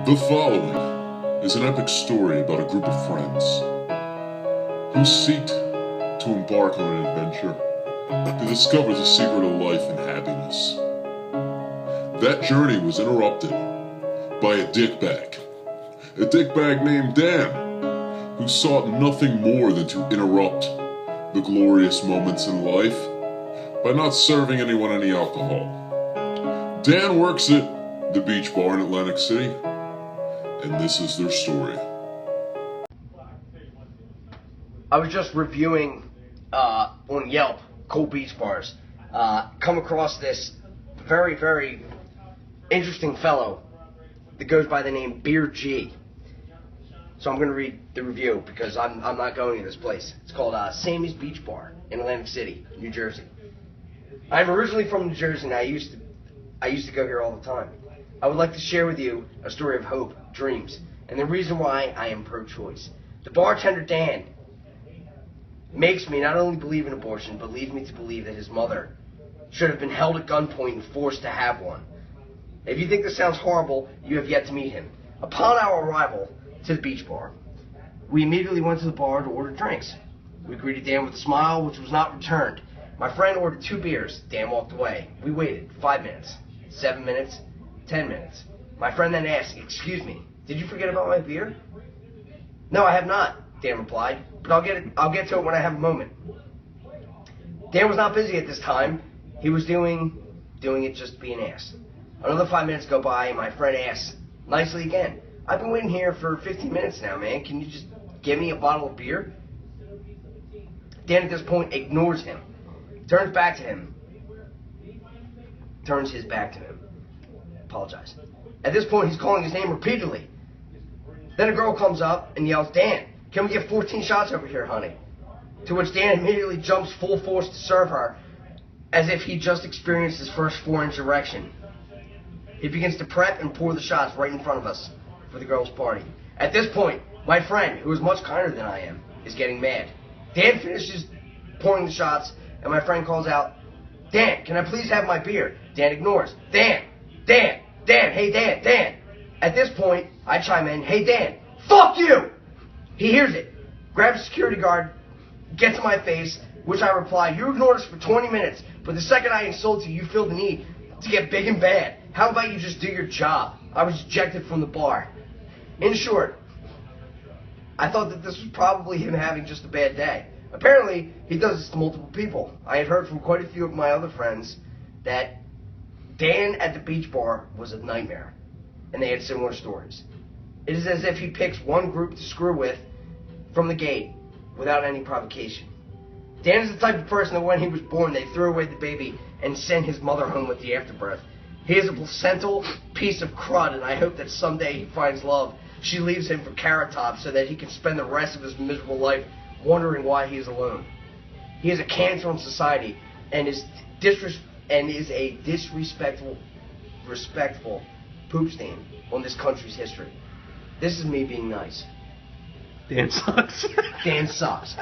The following is an epic story about a group of friends who seek to embark on an adventure to discover the secret of life and happiness. That journey was interrupted by a dickbag named Dan, who sought nothing more than to interrupt the glorious moments in life by not serving anyone any alcohol. Dan works at the beach bar in Atlantic City, and this is their story. I was just reviewing on Yelp, cool beach bars. Come across this very, very interesting fellow that goes by the name Beer G. So I'm going to read the review because I'm not going to this place. It's called Sammy's Beach Bar in Atlantic City, New Jersey. I'm originally from New Jersey, and I used to go here all the time. I would like to share with you a story of hope, dreams, and the reason why I am pro-choice. The bartender, Dan, makes me not only believe in abortion, but leads me to believe that his mother should have been held at gunpoint and forced to have one. If you think this sounds horrible, you have yet to meet him. Upon our arrival to the beach bar, we immediately went to the bar to order drinks. We greeted Dan with a smile, which was not returned. My friend ordered 2 beers. Dan walked away. We waited 5 minutes, 7 minutes, 10 minutes. My friend then asked, "Excuse me, did you forget about my beer?" "No, I have not," Dan replied, "but I'll get to it when I have a moment." Dan was not busy at this time. He was doing it just to be an ass. Another 5 minutes go by, and my friend asks, nicely again, "I've been waiting here for 15 minutes now, man. Can you just give me a bottle of beer?" Dan at this point ignores him. Turns his back to him. Apologize. At this point, he's calling his name repeatedly. Then a girl comes up and yells, "Dan, can we get 14 shots over here, honey?" To which Dan immediately jumps full force to serve her, as if he just experienced his first 4-inch erection. He begins to prep and pour the shots right in front of us for the girls' party. At this point, my friend, who is much kinder than I am, is getting mad. Dan finishes pouring the shots, and my friend calls out, "Dan, can I please have my beer?" Dan ignores. Dan, hey Dan. At this point, I chime in, "Hey Dan, fuck you!" He hears it, grabs a security guard, gets in my face, which I reply, "You ignored us for 20 minutes, but the second I insult you, you feel the need to get big and bad. How about you just do your job?" I was ejected from the bar. In short, I thought that this was probably him having just a bad day. Apparently, he does this to multiple people. I had heard from quite a few of my other friends that Dan at the beach bar was a nightmare, and they had similar stories. It is as if he picks one group to screw with from the gate without any provocation. Dan is the type of person that when he was born, they threw away the baby and sent his mother home with the afterbirth. He is a placental piece of crud, and I hope that someday he finds love. She leaves him for Carrot Top so that he can spend the rest of his miserable life wondering why he is alone. He is a cancer on society and is a disrespectful poop stain on this country's history. This is me being nice. Dan sucks. Dan sucks.